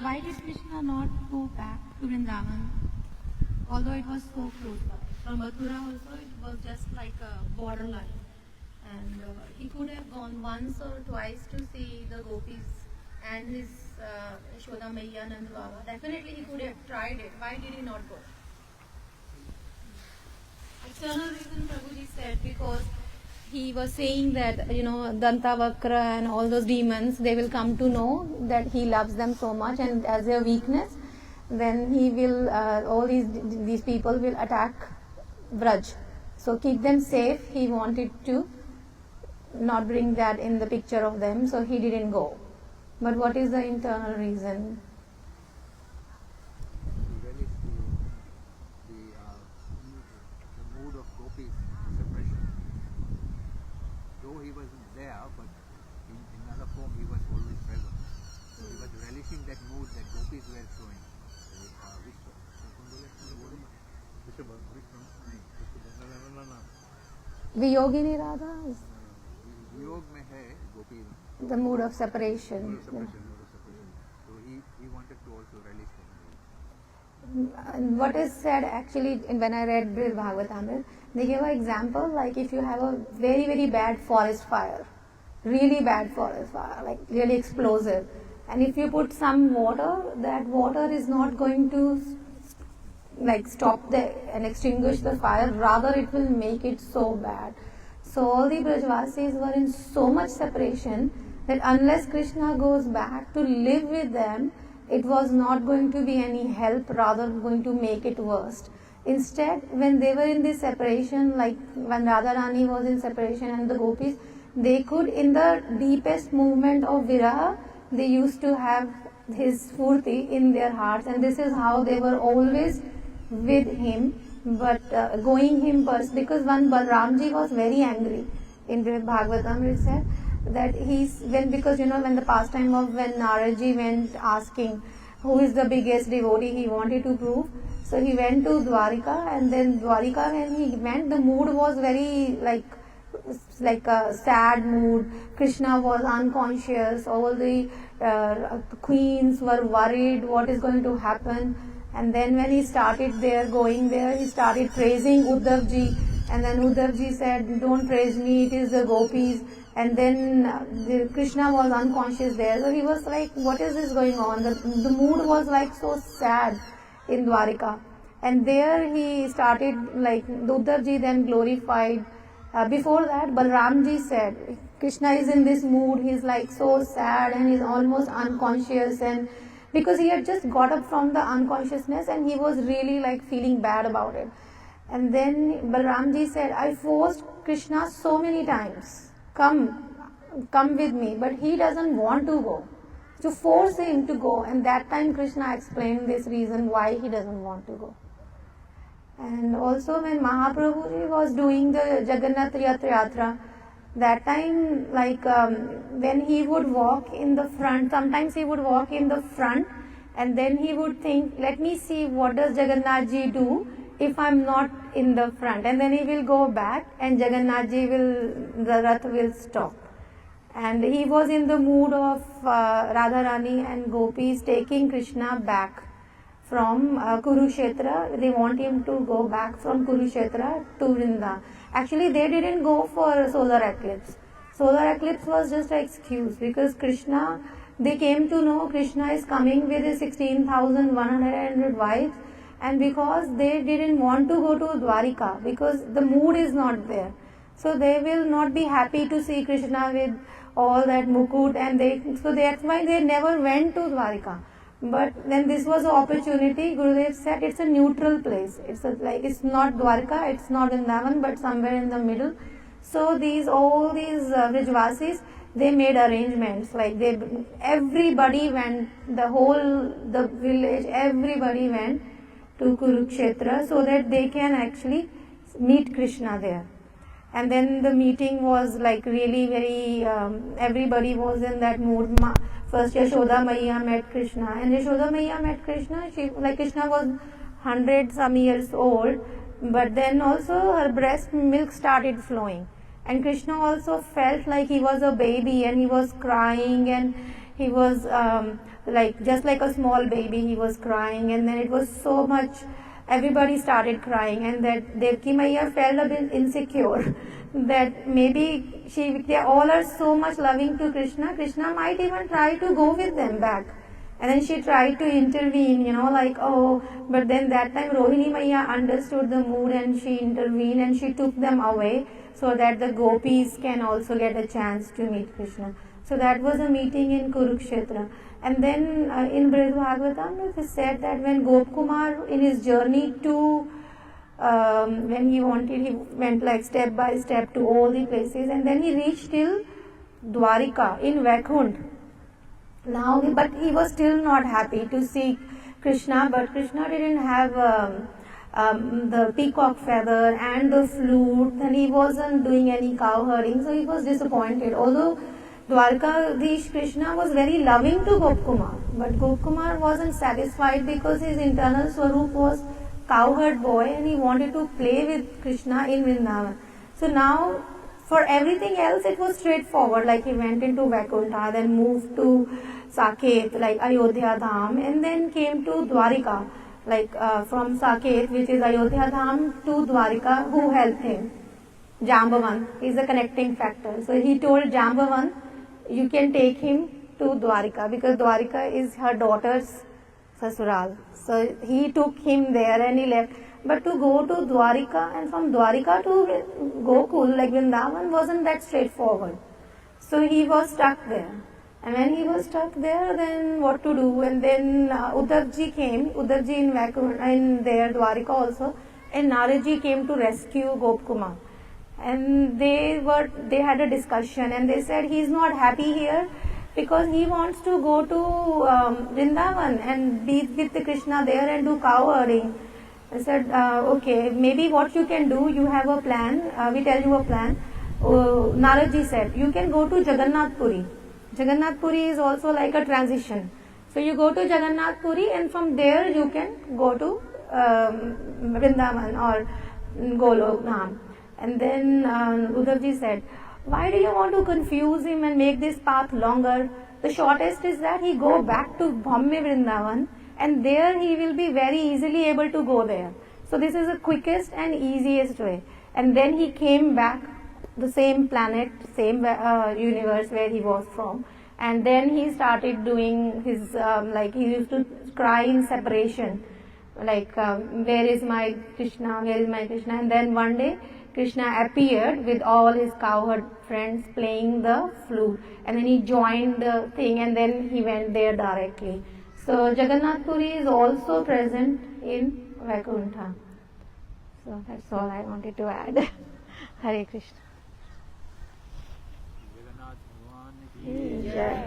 why did Krishna not go back to Vrndavan, although it was so close by? From Mathura also, it was just like a borderline. And he could have gone once or twice to see the gopis and his Yashoda Maiya Nand Baba. Definitely he could have tried it. Why did he not go? External reason Prabhuji said, because he was saying that, Dantavakra and all those demons, they will come to know that he loves them so much, and as their weakness, then he will, all these people will attack Vraj. So keep them safe. He wanted to not bring that in the picture of them, so he didn't go. But what is the internal reason? The mood of gopis, separation. Though he wasn't there, but in another form he was always present. So he was relishing that mood that gopis were showing. Viyogini Radha? Viyog mein hai gopi. The mood of separation. So he wanted to also relish that. And what is said actually when I read Srimad Bhagavatam, they give an example like if you have a very, very bad forest fire, really bad forest fire, like really explosive, and if you put some water, that water is not going to stop and extinguish the fire, rather it will make it so bad. So all the Vrajavasis were in so much separation that unless Krishna goes back to live with them, it was not going to be any help, rather going to make it worse. Instead, when they were in this separation, like when Radharani was in separation and the gopis, they could, in the deepest movement of viraha, they used to have his spurthi in their hearts, and this is how they were always with him, but going him first, because one Balramji was very angry. In the Bhagavatam it said that when the pastime of when Naraji went asking who is the biggest devotee, he wanted to prove. So he went to Dwarika, and then Dwarika, when he went, the mood was very like a sad mood. Krishna was unconscious, all the queens were worried what is going to happen. And then when he started going there, he started praising Uddhavji, and then Uddhavji said, don't praise me, it is the gopis. And then Krishna was unconscious there, so he was like, what is this going on? The mood was like so sad in Dwarika. And there he started, Uddhavji then glorified. Before that, Balramji said, Krishna is in this mood, he's like so sad and he's almost unconscious, and because he had just got up from the unconsciousness and he was really feeling bad about it. And then Balramji said, I forced Krishna so many times, come with me, but he doesn't want to go. To force him to go, and that time Krishna explained this reason why he doesn't want to go. And also when Mahaprabhu was doing the Jagannath Yatra, that time when he would walk in the front, sometimes he would walk in the front and then he would think, let me see what does Jagannath ji do if I'm not in the front, and then he will go back and Jagannath ji the Rath will stop. And he was in the mood of Radharani and Gopis taking Krishna back from Kurukshetra. They want him to go back from Kurukshetra to Vrindavan. Actually, they didn't go for solar eclipse. Solar eclipse was just an excuse, because Krishna, they came to know Krishna is coming with his 16,100 wives, and because they didn't want to go to Dwarika, because the mood is not there. So they will not be happy to see Krishna with all that mukut, and that's why they never went to Dwarika. But when this was an opportunity, Gurudev said it's a neutral place. It's not Dwarka, it's not Vrindavan, but somewhere in the middle. So all these Vrajavasis, they made arrangements. Everybody went, the village, everybody went to Kurukshetra so that they can actually meet Krishna there. And then the meeting was really very, everybody was in that mood. First Yashoda Maiya met Krishna, and Yashoda Maiya met Krishna. Krishna was 100 some years old, but then also her breast milk started flowing. And Krishna also felt like he was a baby, and he was crying, and he was like just like a small baby, he was crying, and then it was so much. Everybody started crying, and that Devki Maiya felt a bit insecure that maybe they all are so much loving to Krishna. Krishna might even try to go with them back. And then she tried to intervene, like, oh, but then that time Rohini Maiya understood the mood and she intervened and she took them away so that the gopis can also get a chance to meet Krishna. So that was a meeting in Kurukshetra. And then in Srimad Bhagavatam, it is said that when Gopkumar in his journey to, when he went like step by step to all the places, and then he reached till Dwarika in Vaikuntha. Now, but he was still not happy to see Krishna, but Krishna didn't have the peacock feather and the flute, and he wasn't doing any cow herding, so he was disappointed. Although Dwarkadish Krishna was very loving to Gopkumar, but Gopkumar wasn't satisfied because his internal swarup was cowherd boy and he wanted to play with Krishna in Vrndavan. So now, for everything else, it was straightforward. Like he went into Vaikuntha, then moved to Saket, like Ayodhya Dham, and then came to Dwarika, like from Saket, which is Ayodhya Dham, to Dwarika. Who helped him? Jambavan is the connecting factor. So he told Jambavan, you can take him to Dwarika because Dwarika is her daughter's sasural. So he took him there and he left. But to go to Dwarika and from Dwarika to Gokul, like Vrindavan, wasn't that straightforward. So he was stuck there. And when he was stuck there, then what to do? And then Uddhavji came, Uddhavji in there, Dwarika also, and Naradji came to rescue Gopkumar. And they had a discussion and they said he's not happy here because he wants to go to Vrindavan and be with the Krishna there and do cow herding. I said, okay, maybe what you can do, you have a plan, we tell you a plan. Naradji said, you can go to Jagannath Puri. Jagannath Puri is also like a transition. So you go to Jagannath Puri and from there you can go to Vrindavan or Golok Dham. And then Uddhavji said, why do you want to confuse him and make this path longer? The shortest is that he go back to Bombay Vrindavan and there he will be very easily able to go there. So this is the quickest and easiest way. And then he came back, the same planet, same universe where he was from. And then he started doing his, like he used to cry in separation. Like, where is my Krishna, where is my Krishna? And then one day, Krishna appeared with all his cowherd friends playing the flute. And then he joined the thing and then he went there directly. So Jagannath Puri is also present in Vaikuntha. So that's all I wanted to add. Hare Krishna. Jagannath Bhagwan ki Jai.